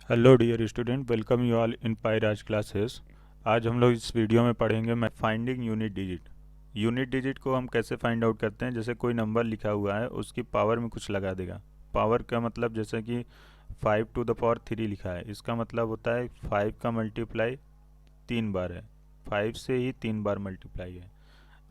Hello dear student, welcome you all in पाइराज classes. आज हम लोग इस वीडियो में पढ़ेंगे मैं finding unit digit. Unit digit को हम कैसे फाइंड आउट करते हैं। जैसे कोई नंबर लिखा हुआ है, उसकी पावर में कुछ लगा देगा। पावर का मतलब जैसे कि 5⁻³ लिखा है, इसका मतलब होता है 5 का मल्टीप्लाई 3 बार है, 5 से ही 3 बार मल्टीप्लाई है,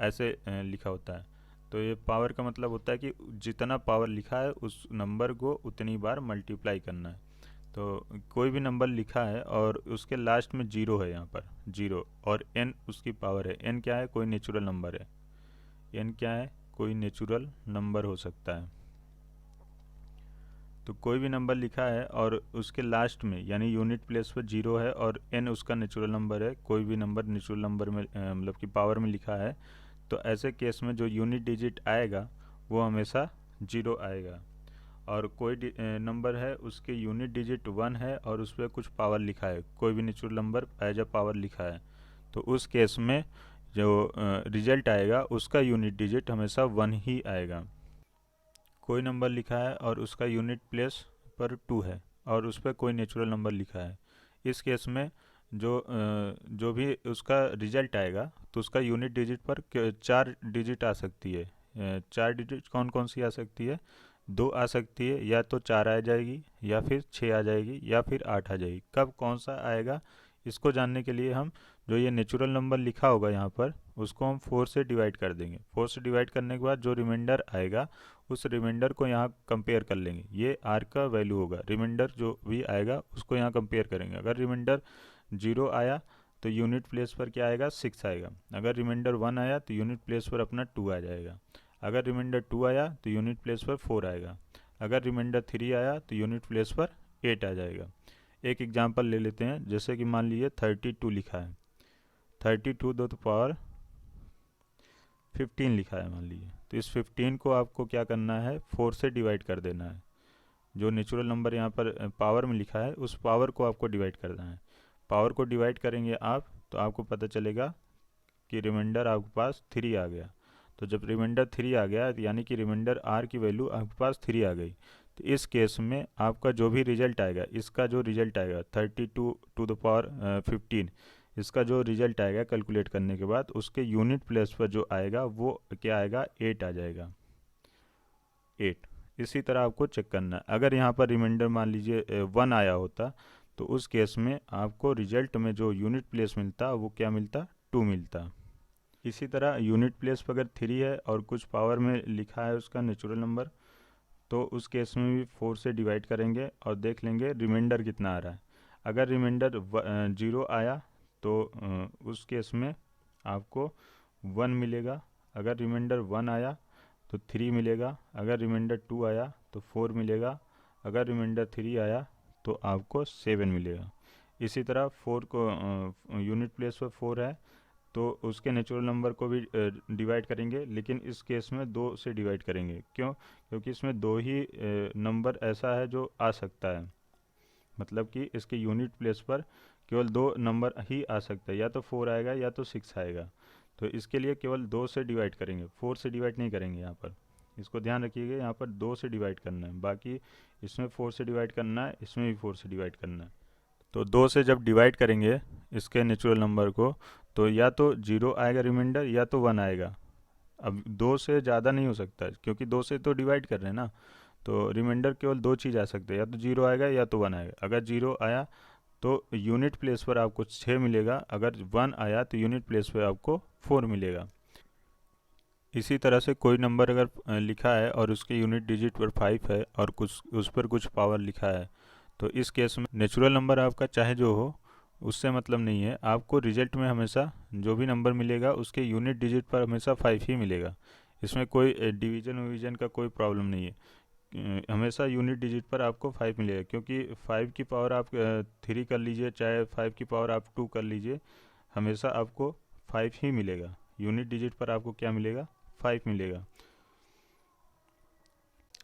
ऐसे लिखा होता है। तो ये पावर का मतलब होता है कि जितना पावर लिखा है उस नंबर को उतनी बार मल्टीप्लाई करना है। तो कोई भी नंबर लिखा है और उसके लास्ट में जीरो है, यहाँ पर जीरो, और एन उसकी पावर है। एन क्या है? कोई नेचुरल नंबर है। एन क्या है? कोई नेचुरल नंबर हो सकता है। तो कोई भी नंबर लिखा है और उसके लास्ट में यानी यूनिट प्लेस पर जीरो है और एन उसका नेचुरल नंबर है। कोई भी नंबर नेचुरल नंबर में मतलब कि पावर में लिखा है, तो ऐसे केस में जो यूनिट डिजिट आएगा वो हमेशा जीरो आएगा। और कोई नंबर है उसके यूनिट डिजिट 1 है और उस पर कुछ पावर लिखा है, कोई भी natural number as a power लिखा है, तो उस केस में जो रिजल्ट आएगा उसका यूनिट डिजिट हमेशा 1 ही आएगा। कोई नंबर लिखा है और उसका यूनिट प्लेस पर 2 है और उस पर कोई नेचुरल नंबर लिखा है, इस केस में जो भी उसका रिजल्ट आएगा तो उसका यूनिट डिजिट पर 4 डिजिट आ सकती है। 4 डिजिट कौन कौन सी आ सकती है? 2 आ सकती है, या तो 4 आ जाएगी, या फिर 6 आ जाएगी, या फिर 8 आ जाएगी। कब कौन सा आएगा इसको जानने के लिए हम जो ये नेचुरल नंबर लिखा होगा यहाँ पर, उसको हम 4 से डिवाइड कर देंगे। 4 से डिवाइड करने के बाद जो रिमाइंडर आएगा उस रिमाइंडर को यहाँ कंपेयर कर लेंगे। ये आर का वैल्यू होगा, रिमाइंडर जो भी आएगा उसको यहाँ कंपेयर करेंगे। अगर रिमाइंडर 0 आया तो यूनिट प्लेस पर क्या आएगा? 6 आएगा। अगर रिमाइंडर 1 आया तो यूनिट प्लेस पर अपना 2 आ जाएगा। अगर रिमाइंडर 2 आया तो यूनिट प्लेस पर 4 आएगा। अगर रिमाइंडर 3 आया तो यूनिट प्लेस पर 8 आ जाएगा। एक एग्जांपल ले लेते हैं, जैसे कि मान लीजिए 32 लिखा है, 32 दो तो पावर 15 लिखा है मान लीजिए, तो इस 15 को आपको क्या करना है? 4 से डिवाइड कर देना है। जो नेचुरल नंबर यहाँ पर पावर में लिखा है उस पावर को आपको डिवाइड करना है। पावर को डिवाइड करेंगे आप तो आपको पता चलेगा कि रिमाइंडर आपके पास 3 आ गया। तो जब रिमाइंडर 3 आ गया यानी कि रिमाइंडर आर की वैल्यू आपके पास 3 आ गई, तो इस केस में आपका जो भी रिजल्ट आएगा, इसका जो रिजल्ट आएगा 32⁻15, इसका जो रिजल्ट आएगा कैलकुलेट करने के बाद उसके यूनिट प्लेस पर जो आएगा वो क्या आएगा? 8 आ जाएगा, 8। इसी तरह आपको चेक करना है। अगर यहाँ पर रिमाइंडर मान लीजिए 1 आया होता तो उस केस में आपको रिजल्ट में जो यूनिट प्लेस मिलता वो क्या मिलता? 2 मिलता। इसी तरह यूनिट प्लेस पर अगर 3 है और कुछ पावर में लिखा है उसका नेचुरल नंबर, तो उस केस में भी 4 से डिवाइड करेंगे और देख लेंगे रिमाइंडर कितना आ रहा है। अगर रिमाइंडर 0 आया तो उस केस में आपको 1 मिलेगा। अगर रिमाइंडर 1 आया तो 3 मिलेगा। अगर रिमाइंडर 2 आया तो 4 मिलेगा। अगर रिमाइंडर 3 आया तो आपको 7 मिलेगा। इसी तरह 4 को यूनिट प्लेस पर 4 है तो उसके नेचुरल नंबर को भी डिवाइड करेंगे, लेकिन इस केस में 2 से डिवाइड करेंगे। क्यों? क्योंकि इसमें 2 ही नंबर ऐसा है जो आ सकता है, मतलब कि इसके यूनिट प्लेस पर केवल 2 नंबर ही आ सकता है, या तो 4 आएगा या तो 6 आएगा। तो इसके लिए केवल 2 से डिवाइड करेंगे, 4 से डिवाइड नहीं करेंगे। यहाँ पर इसको ध्यान रखिएगा, यहाँ पर 2 से डिवाइड करना है, बाकी इसमें 4 से डिवाइड करना है, इसमें भी 4 से डिवाइड करना है। तो 2 से जब डिवाइड करेंगे इसके नेचुरल नंबर को, तो या तो 0 आएगा रिमाइंडर या तो 1 आएगा। अब 2 से ज़्यादा नहीं हो सकता है, क्योंकि 2 से तो डिवाइड कर रहे हैं ना। तो रिमाइंडर केवल 2 चीज़ आ सकते हैं, या तो 0 आएगा या तो 1 आएगा। अगर 0 आया तो यूनिट प्लेस पर आपको 6 मिलेगा। अगर 1 आया तो यूनिट प्लेस पर आपको 4 मिलेगा। इसी तरह से कोई नंबर अगर लिखा है और उसके यूनिट डिजिट पर 5 है और कुछ उस पर कुछ पावर लिखा है, तो इस केस में नेचुरल नंबर आपका चाहे जो हो उससे मतलब नहीं है। आपको रिजल्ट में हमेशा जो भी नंबर मिलेगा उसके यूनिट डिजिट पर हमेशा 5 ही मिलेगा। इसमें कोई डिवीजन विवीजन का कोई प्रॉब्लम नहीं है। हमेशा यूनिट डिजिट पर आपको 5 मिलेगा, क्योंकि 5 की पावर आप 3 कर लीजिए, चाहे 5 की पावर आप 2 कर लीजिए, हमेशा आपको 5 ही मिलेगा। यूनिट डिजिट पर आपको क्या मिलेगा? 5 मिलेगा।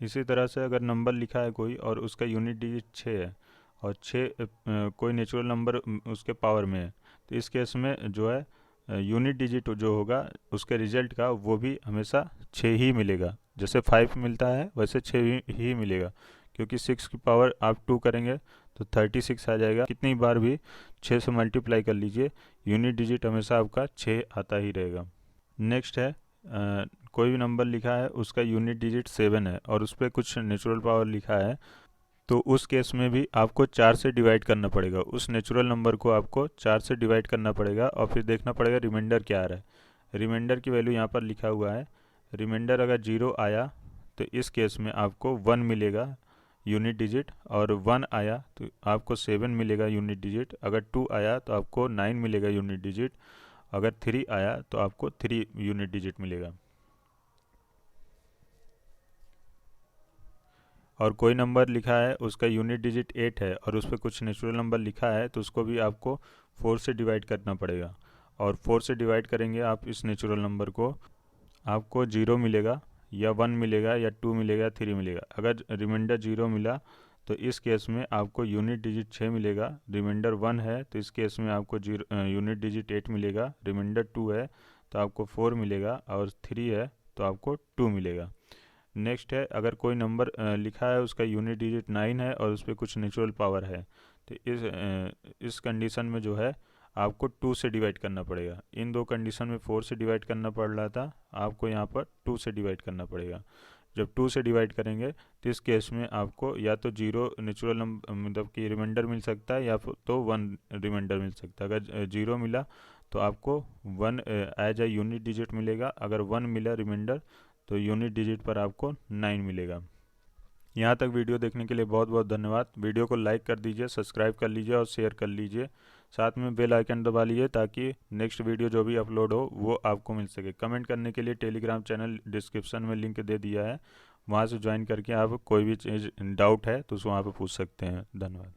इसी तरह से अगर नंबर लिखा है कोई और उसका यूनिट डिजिट 6 है और 6 कोई नेचुरल नंबर उसके पावर में है, तो इस केस में जो है यूनिट डिजिट जो होगा उसके रिजल्ट का वो भी हमेशा 6 ही मिलेगा। जैसे 5 मिलता है वैसे 6 ही मिलेगा, क्योंकि 6 की पावर आप 2 करेंगे तो 36 आ जाएगा। कितनी बार भी 6 से मल्टीप्लाई कर लीजिए, यूनिट डिजिट हमेशा आपका 6 आता ही रहेगा। नेक्स्ट है कोई भी नंबर लिखा है उसका यूनिट डिजिट 7 है और उस पर कुछ नेचुरल पावर लिखा है, तो उस केस में भी आपको 4 से डिवाइड करना पड़ेगा। उस नेचुरल नंबर को आपको 4 से डिवाइड करना पड़ेगा और फिर देखना पड़ेगा रिमाइंडर क्या आ रहा है। रिमाइंडर की वैल्यू यहाँ पर लिखा हुआ है। रिमाइंडर अगर 0 आया तो इस केस में आपको 1 मिलेगा यूनिट डिजिट, और 1 आया तो आपको 7 मिलेगा यूनिट डिजिट। अगर 2 आया तो आपको 9 मिलेगा यूनिट डिजिट। अगर 3 आया तो आपको 3 यूनिट डिजिट मिलेगा। और कोई नंबर लिखा है उसका यूनिट डिजिट 8 है और उस पर कुछ नेचुरल नंबर लिखा है, तो उसको भी आपको 4 से डिवाइड करना पड़ेगा। और 4 से डिवाइड करेंगे आप इस नेचुरल नंबर को, आपको 0 मिलेगा या 1 मिलेगा या 2 मिलेगा, 3 मिलेगा। अगर रिमाइंडर 0 मिला तो इस केस में आपको यूनिट डिजिट 6 मिलेगा। रिमाइंडर 1 है तो इस केस में आपको यूनिट डिजिट 8 मिलेगा। रिमाइंडर 2 है तो आपको 4 मिलेगा, और 3 है तो आपको 2 मिलेगा। नेक्स्ट है अगर कोई नंबर लिखा है उसका यूनिट डिजिट 9 है और उस पर कुछ नेचुरल पावर है, तो इस कंडीशन में जो है आपको 2 से डिवाइड करना पड़ेगा। इन दो कंडीशन में 4 से डिवाइड करना पड़ रहा था, आपको यहाँ पर 2 से डिवाइड करना पड़ेगा। जब 2 से डिवाइड करेंगे तो इस केस में आपको या तो 0 नेचुरल नंबर मतलब कि रिमाइंडर मिल सकता है या तो 1 रिमाइंडर मिल सकता है। अगर 0 मिला तो आपको 1 एज ए यूनिट डिजिट मिलेगा। अगर 1 मिला रिमाइंडर तो यूनिट डिजिट पर आपको 9 मिलेगा। यहाँ तक वीडियो देखने के लिए बहुत बहुत धन्यवाद। वीडियो को लाइक कर दीजिए, सब्सक्राइब कर लीजिए और शेयर कर लीजिए। साथ में बेल आइकन दबा लीजिए ताकि नेक्स्ट वीडियो जो भी अपलोड हो वो आपको मिल सके। कमेंट करने के लिए टेलीग्राम चैनल डिस्क्रिप्शन में लिंक दे दिया है, वहाँ से ज्वाइन करके आप कोई भी चीज़ डाउट है तो उस वहाँ पर पूछ सकते हैं। धन्यवाद।